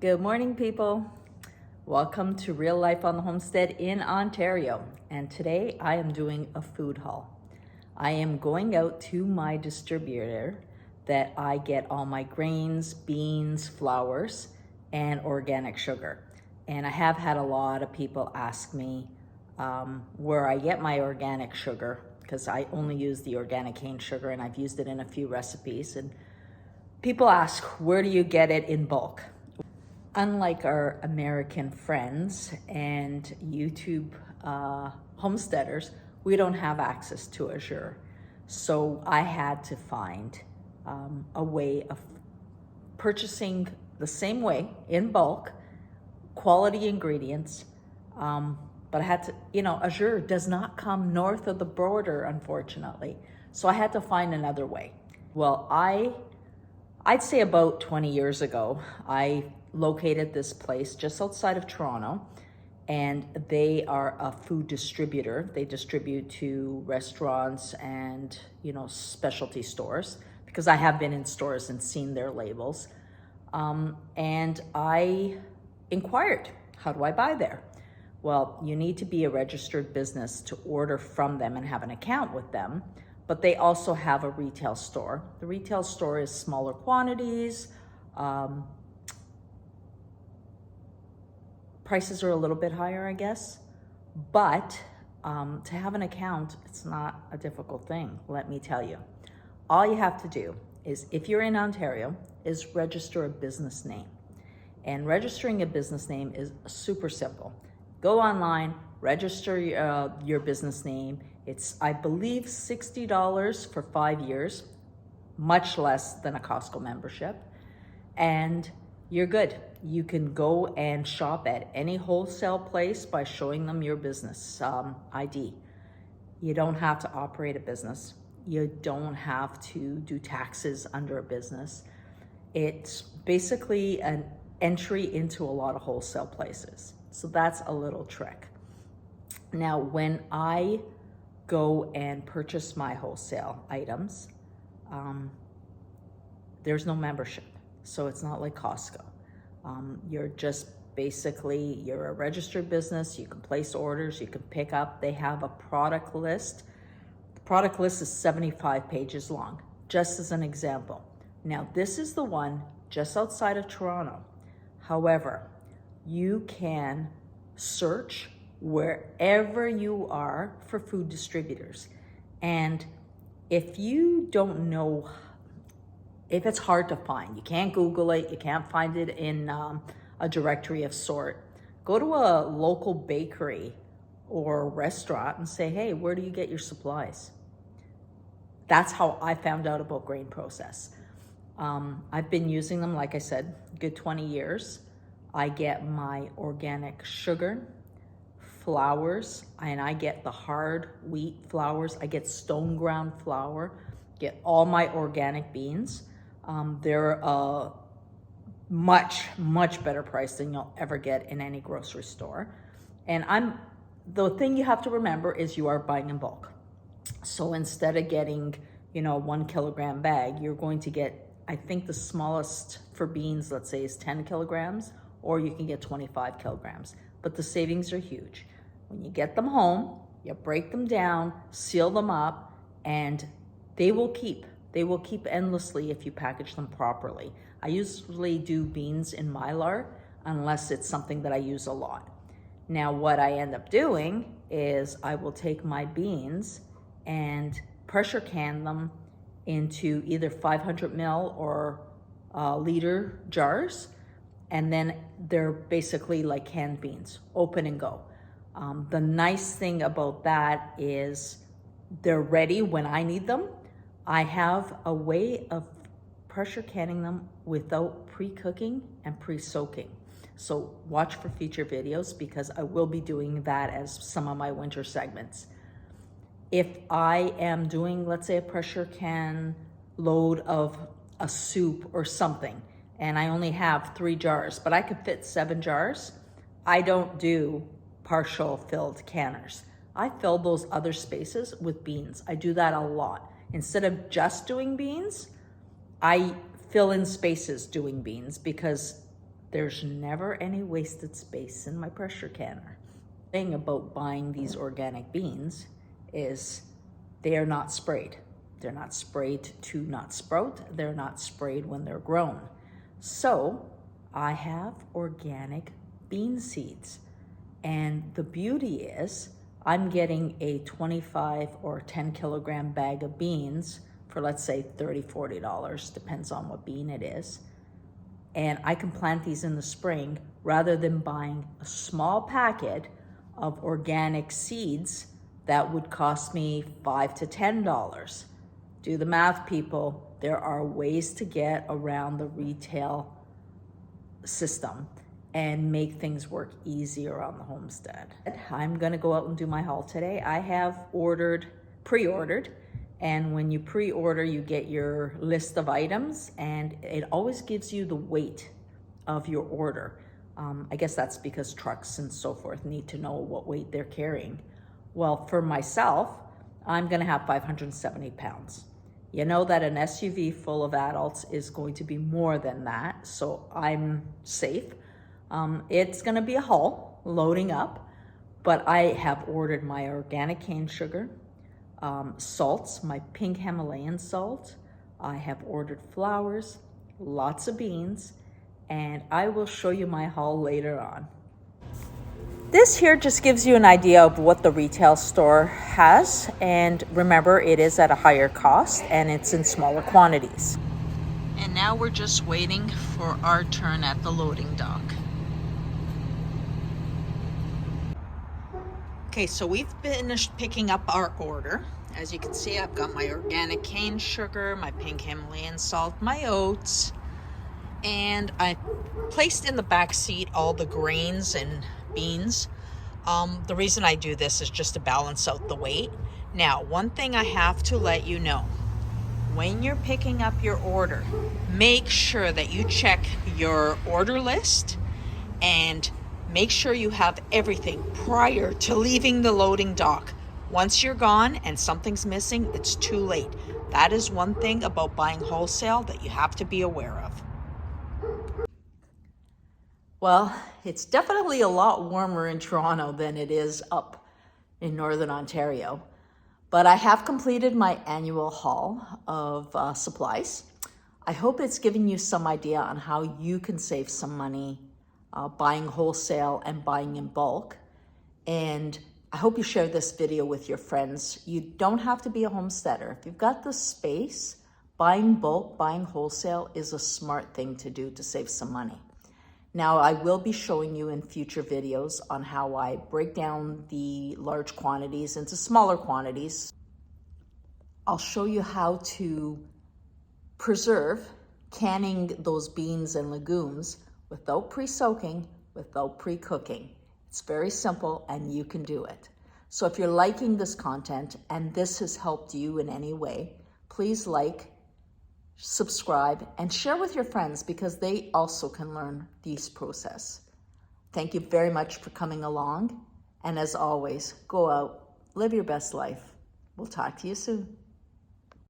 Good morning, people. Welcome to Real Life on the Homestead in Ontario. And today I am doing a food haul. I am going out to my distributor that I get all my grains, beans, flours, and organic sugar. And I have had a lot of people ask me where I get my organic sugar, because I only use the organic cane sugar and I've used it in a few recipes. And people ask, where do you get it in bulk? Unlike our American friends and YouTube homesteaders, we don't have access to Azure. So I had to find a way of purchasing the same way in bulk, quality ingredients. But I had to, Azure does not come north of the border, unfortunately. So I had to find another way. Well, I'd say about 20 years ago, I located this place just outside of Toronto, and they are a food distributor. They distribute to restaurants and, specialty stores, because I have been in stores and seen their labels. And I inquired, how do I buy there? Well, you need to be a registered business to order from them and have an account with them, but they also have a retail store. The retail store is smaller quantities. Prices are a little bit higher, I guess, but to have an account, it's not a difficult thing, let me tell you. All you have to do is, if you're in Ontario, is register a business name. And registering a business name is super simple. Go online, register your business name. It's, I believe, $60 for 5 years, much less than a Costco membership, and you're good. You can go and shop at any wholesale place by showing them your business ID. You don't have to operate a business. You don't have to do taxes under a business. It's basically an entry into a lot of wholesale places. So that's a little trick. Now, when I go and purchase my wholesale items, there's no membership. So it's not like Costco. You're just basically, you're a registered business. You can place orders, you can pick up. They have a product list. The product list is 75 pages long, just as an example. Now, this is the one just outside of Toronto. However, you can search wherever you are for food distributors. And if you don't know, if it's hard to find, you can't Google it, you can't find it in a directory of sort, go to a local bakery or restaurant and say, hey, where do you get your supplies? That's how I found out about Grain Process. I've been using them, like I said, good 20 years. I get my organic sugar, flours, and I get the hard wheat flours. I get stone ground flour, get all my organic beans. They're a much, much better price than you'll ever get in any grocery store. And the thing you have to remember is you are buying in bulk. So instead of getting, 1 kilogram bag, you're going to get, I think the smallest for beans, let's say, is 10 kilograms, or you can get 25 kilograms. But the savings are huge. When you get them home, you break them down, seal them up, and they will keep. They will keep endlessly if you package them properly. I usually do beans in Mylar unless it's something that I use a lot. Now, what I end up doing is I will take my beans and pressure can them into either 500 ml or liter jars, and then they're basically like canned beans, open and go. The nice thing about that is they're ready when I need them. I have a way of pressure canning them without pre-cooking and pre-soaking. So watch for future videos, because I will be doing that as some of my winter segments. If I am doing, let's say, a pressure can load of a soup or something, and I only have 3 jars, but I could fit 7 jars, I don't do partial filled canners. I fill those other spaces with beans. I do that a lot. Instead of just doing beans, I fill in spaces doing beans, because There's never any wasted space in my pressure canner. The thing about buying these organic beans is they are not sprayed. They're not sprayed to not sprout. They're not sprayed when they're grown. So I have organic bean seeds. And the beauty is I'm getting a 25 or 10 kilogram bag of beans for, let's say, $30, $40, depends on what bean it is. And I can plant these in the spring rather than buying a small packet of organic seeds that would cost me $5 to $10. Do the math, people. There are ways to get around the retail system and make things work easier on the homestead. I'm gonna go out and do my haul today. I have pre-ordered, and when you pre-order, you get your list of items, and it always gives you the weight of your order. I guess that's because trucks and so forth need to know what weight they're carrying. Well, for myself, I'm gonna have 570 pounds. You know that an SUV full of adults is going to be more than that, so I'm safe. It's gonna be a haul, loading up, but I have ordered my organic cane sugar, salts, my pink Himalayan salt. I have ordered flours, lots of beans, and I will show you my haul later on. This here just gives you an idea of what the retail store has, and remember, it is at a higher cost and it's in smaller quantities. And now we're just waiting for our turn at the loading dock. Okay, so we've finished picking up our order. As you can see, I've got my organic cane sugar, my pink Himalayan salt, my oats, and I placed in the back seat all the grains and beans. The reason I do this is just to balance out the weight. Now, one thing I have to let you know, when you're picking up your order, make sure that you check your order list and make sure you have everything prior to leaving the loading dock. Once you're gone and something's missing, it's too late. That is one thing about buying wholesale that you have to be aware of. Well, it's definitely a lot warmer in Toronto than it is up in Northern Ontario. But I have completed my annual haul of supplies. I hope it's giving you some idea on how you can save some money buying wholesale and buying in bulk. And I hope you share this video with your friends. You don't have to be a homesteader. If you've got the space, buying bulk, buying wholesale is a smart thing to do to save some money. Now, I will be showing you in future videos on how I break down the large quantities into smaller quantities. I'll show you how to preserve canning those beans and legumes without pre-soaking, without pre-cooking. It's very simple and you can do it. So if you're liking this content and this has helped you in any way, please like, subscribe, and share with your friends because they also can learn this process. Thank you very much for coming along. And as always, go out, live your best life. We'll talk to you soon.